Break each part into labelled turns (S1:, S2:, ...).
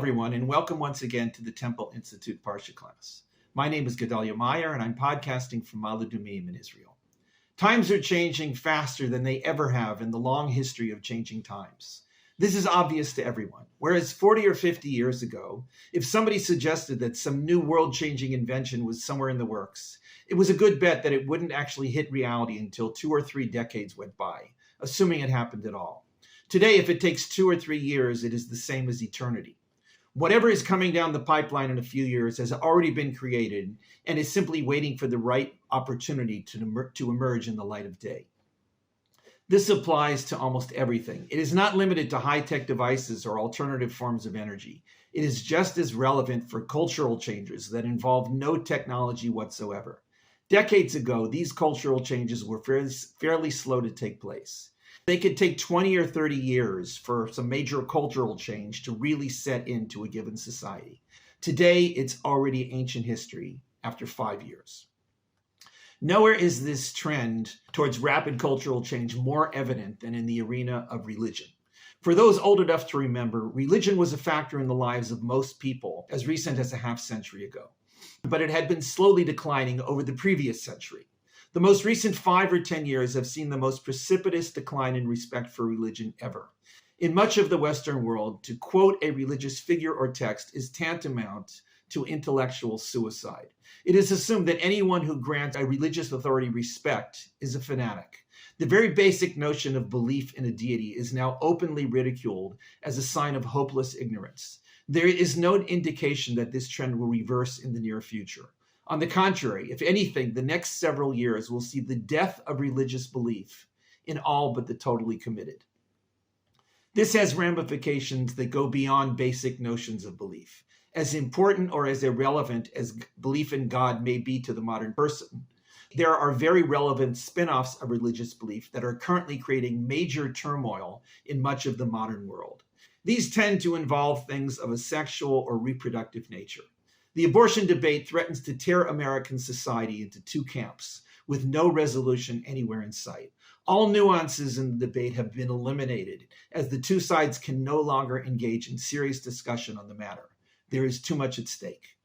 S1: everyone, and welcome once again to the Temple Institute Parsha class. My name is Gedalia Meyer, and I'm podcasting from Ma'ale Adumim in Israel. Times are changing faster than they ever have in the long history of changing times. This is obvious to everyone. Whereas 40 or 50 years ago, if somebody suggested that some new world-changing invention was somewhere in the works, it was a good bet that it wouldn't actually hit reality until 2 or 3 decades went by, assuming it happened at all. Today, if it takes 2 or 3 years, it is the same as eternity. Whatever is coming down the pipeline in a few years has already been created and is simply waiting for the right opportunity to emerge in the light of day. This applies to almost everything. It is not limited to high-tech devices or alternative forms of energy. It is just as relevant for cultural changes that involve no technology whatsoever. Decades ago, these cultural changes were fairly slow to take place. They could take 20 or 30 years for some major cultural change to really set into a given society. Today, it's already ancient history after 5 years. Nowhere is this trend towards rapid cultural change more evident than in the arena of religion. For those old enough to remember, religion was a factor in the lives of most people as recent as a half century ago, but it had been slowly declining over the previous century. The most recent 5 or 10 years have seen the most precipitous decline in respect for religion ever. In much of the Western world, to quote a religious figure or text is tantamount to intellectual suicide. It is assumed that anyone who grants a religious authority respect is a fanatic. The very basic notion of belief in a deity is now openly ridiculed as a sign of hopeless ignorance. There is no indication that this trend will reverse in the near future. On the contrary, if anything, the next several years will see the death of religious belief in all but the totally committed. This has ramifications that go beyond basic notions of belief. As important or as irrelevant as belief in God may be to the modern person, there are very relevant spin-offs of religious belief that are currently creating major turmoil in much of the modern world. These tend to involve things of a sexual or reproductive nature. The abortion debate threatens to tear American society into 2 camps, with no resolution anywhere in sight. All nuances in the debate have been eliminated, as the 2 sides can no longer engage in serious discussion on the matter. There is too much at stake.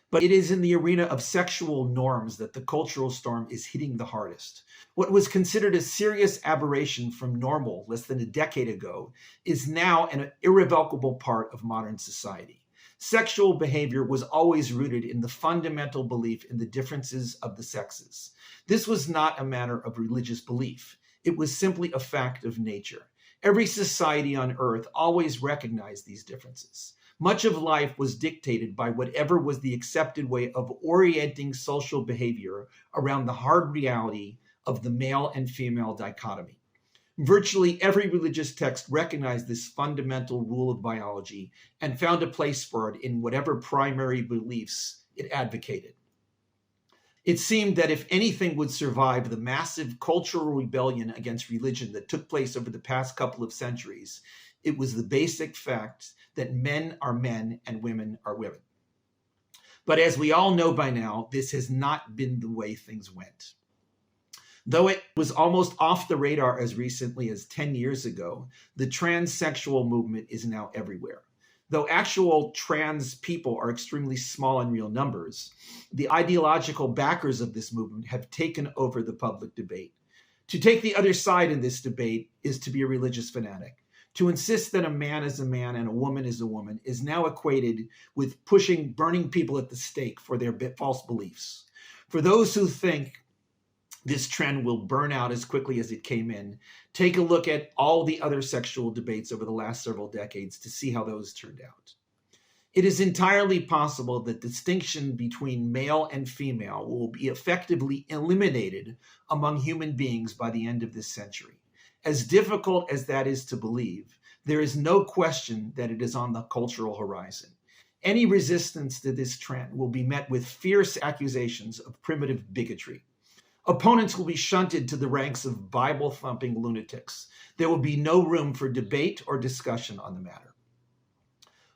S1: But it is in the arena of sexual norms that the cultural storm is hitting the hardest. What was considered a serious aberration from normal less than a decade ago is now an irrevocable part of modern society. Sexual behavior was always rooted in the fundamental belief in the differences of the sexes. This was not a matter of religious belief. It was simply a fact of nature. Every society on earth always recognized these differences. Much of life was dictated by whatever was the accepted way of orienting social behavior around the hard reality of the male and female dichotomy. Virtually every religious text recognized this fundamental rule of biology and found a place for it in whatever primary beliefs it advocated. It seemed that if anything would survive the massive cultural rebellion against religion that took place over the past couple of centuries, it was the basic fact that men are men and women are women. But as we all know by now, this has not been the way things went. Though it was almost off the radar as recently as 10 years ago, the transsexual movement is now everywhere. Though actual trans people are extremely small in real numbers, the ideological backers of this movement have taken over the public debate. To take the other side in this debate is to be a religious fanatic. To insist that a man is a man and a woman is a woman is now equated with burning people at the stake for their false beliefs. For those who think this trend will burn out as quickly as it came in, take a look at all the other sexual debates over the last several decades to see how those turned out. It is entirely possible that distinction between male and female will be effectively eliminated among human beings by the end of this century. As difficult as that is to believe, there is no question that it is on the cultural horizon. Any resistance to this trend will be met with fierce accusations of primitive bigotry. Opponents will be shunted to the ranks of Bible-thumping lunatics. There will be no room for debate or discussion on the matter.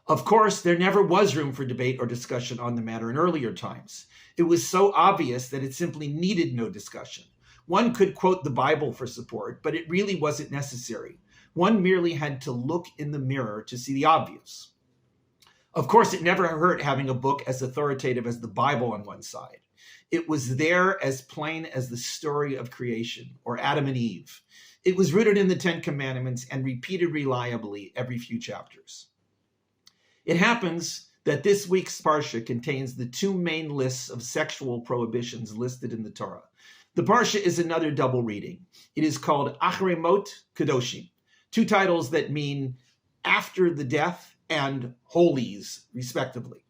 S1: Of course, there never was room for debate or discussion on the matter in earlier times. It was so obvious that it simply needed no discussion. One could quote the Bible for support, but it really wasn't necessary. One merely had to look in the mirror to see the obvious. Of course, it never hurt having a book as authoritative as the Bible on one side. It was there as plain as the story of creation, or Adam and Eve. It was rooted in the Ten Commandments and repeated reliably every few chapters. It happens that this week's Parsha contains the two main lists of sexual prohibitions listed in the Torah. The Parsha is another double reading. It is called Acharei-Mot Kedoshim, two titles that mean after the death and holies, respectively.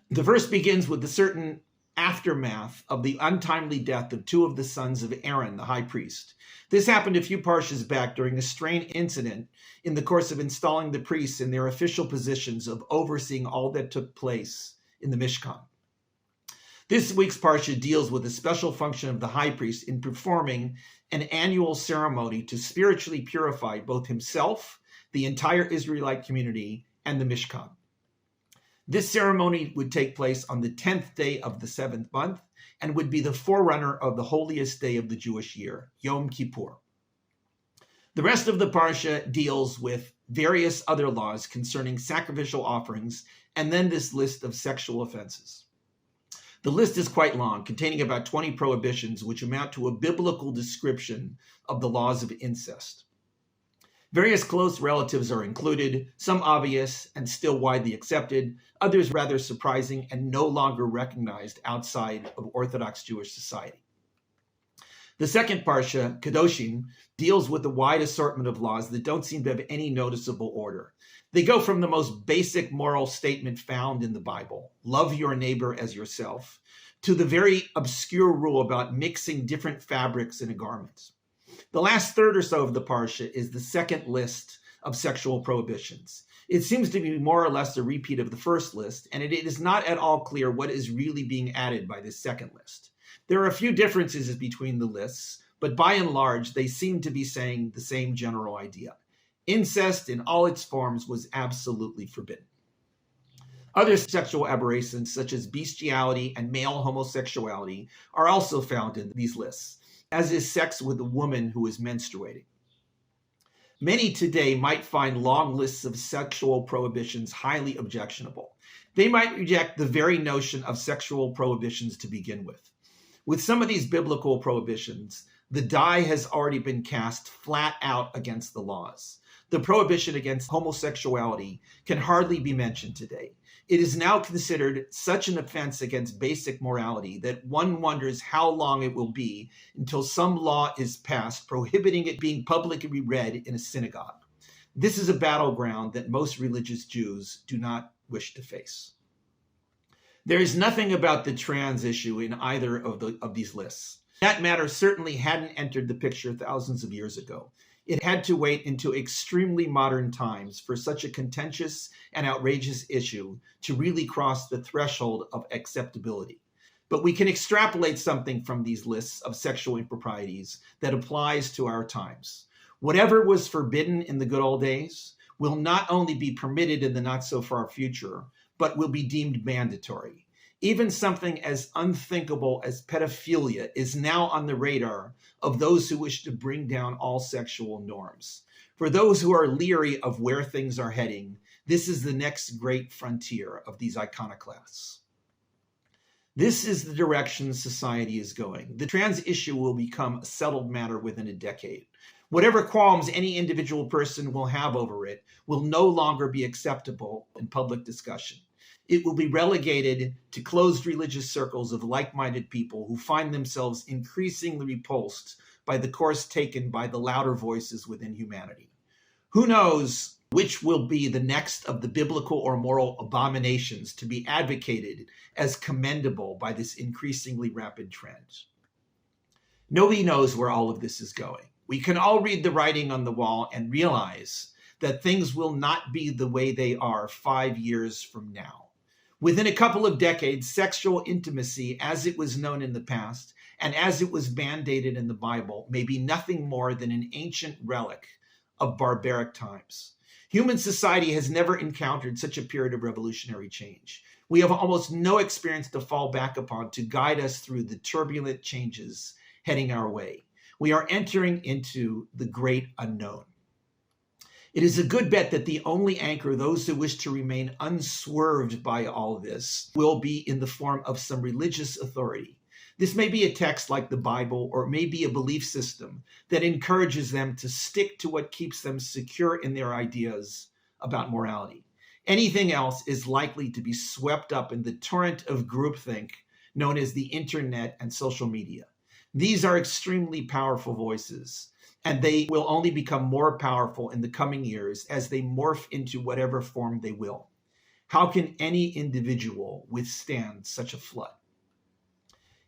S1: The verse begins with the certain aftermath of the untimely death of two of the sons of Aaron, the high priest. This happened a few parshas back during a strange incident in the course of installing the priests in their official positions of overseeing all that took place in the Mishkan. This week's parsha deals with the special function of the high priest in performing an annual ceremony to spiritually purify both himself, the entire Israelite community, and the Mishkan. This ceremony would take place on the 10th day of the 7th month and would be the forerunner of the holiest day of the Jewish year, Yom Kippur. The rest of the parsha deals with various other laws concerning sacrificial offerings, and then this list of sexual offenses. The list is quite long, containing about 20 prohibitions, which amount to a biblical description of the laws of incest. Various close relatives are included, some obvious and still widely accepted, others rather surprising and no longer recognized outside of Orthodox Jewish society. The second parsha, Kedoshim, deals with a wide assortment of laws that don't seem to have any noticeable order. They go from the most basic moral statement found in the Bible, love your neighbor as yourself, to the very obscure rule about mixing different fabrics in a garment. The last third or so of the parsha is the second list of sexual prohibitions. It seems to be more or less a repeat of the first list, and it is not at all clear what is really being added by this second list. There are a few differences between the lists, but by and large, they seem to be saying the same general idea. Incest in all its forms was absolutely forbidden. Other sexual aberrations, such as bestiality and male homosexuality, are also found in these lists, as is sex with a woman who is menstruating. Many today might find long lists of sexual prohibitions highly objectionable. They might reject the very notion of sexual prohibitions to begin with. With some of these biblical prohibitions, the die has already been cast flat out against the laws. The prohibition against homosexuality can hardly be mentioned today. It is now considered such an offense against basic morality that one wonders how long it will be until some law is passed prohibiting it being publicly read in a synagogue. This is a battleground that most religious Jews do not wish to face. There is nothing about the trans issue in either of these lists. That matter certainly hadn't entered the picture thousands of years ago. It had to wait into extremely modern times for such a contentious and outrageous issue to really cross the threshold of acceptability. But we can extrapolate something from these lists of sexual improprieties that applies to our times. Whatever was forbidden in the good old days will not only be permitted in the not so far future, but will be deemed mandatory. Even something as unthinkable as pedophilia is now on the radar of those who wish to bring down all sexual norms. For those who are leery of where things are heading, this is the next great frontier of these iconoclasts. This is the direction society is going. The trans issue will become a settled matter within a decade. Whatever qualms any individual person will have over it will no longer be acceptable in public discussion. It will be relegated to closed religious circles of like-minded people who find themselves increasingly repulsed by the course taken by the louder voices within humanity. Who knows which will be the next of the biblical or moral abominations to be advocated as commendable by this increasingly rapid trend. Nobody knows where all of this is going. We can all read the writing on the wall and realize that things will not be the way they are 5 years from now. Within a couple of decades, sexual intimacy, as it was known in the past, and as it was mandated in the Bible, may be nothing more than an ancient relic of barbaric times. Human society has never encountered such a period of revolutionary change. We have almost no experience to fall back upon to guide us through the turbulent changes heading our way. We are entering into the great unknown. It is a good bet that the only anchor those who wish to remain unswerved by all this will be in the form of some religious authority. This may be a text like the Bible, or it may be a belief system that encourages them to stick to what keeps them secure in their ideas about morality. Anything else is likely to be swept up in the torrent of groupthink known as the internet and social media. These are extremely powerful voices, and they will only become more powerful in the coming years as they morph into whatever form they will. How can any individual withstand such a flood?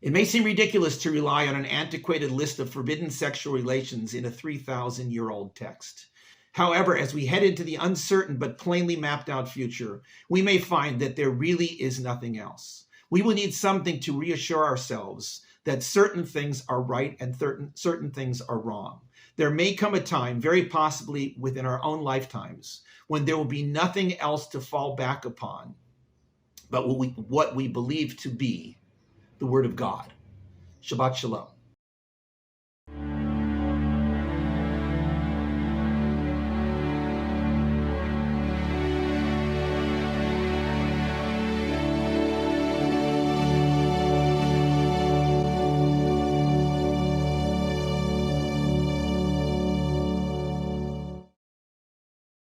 S1: It may seem ridiculous to rely on an antiquated list of forbidden sexual relations in a 3,000-year-old text. However, as we head into the uncertain but plainly mapped out future, we may find that there really is nothing else. We will need something to reassure ourselves that certain things are right and certain things are wrong. There may come a time, very possibly within our own lifetimes, when there will be nothing else to fall back upon but what we believe to be the Word of God. Shabbat Shalom.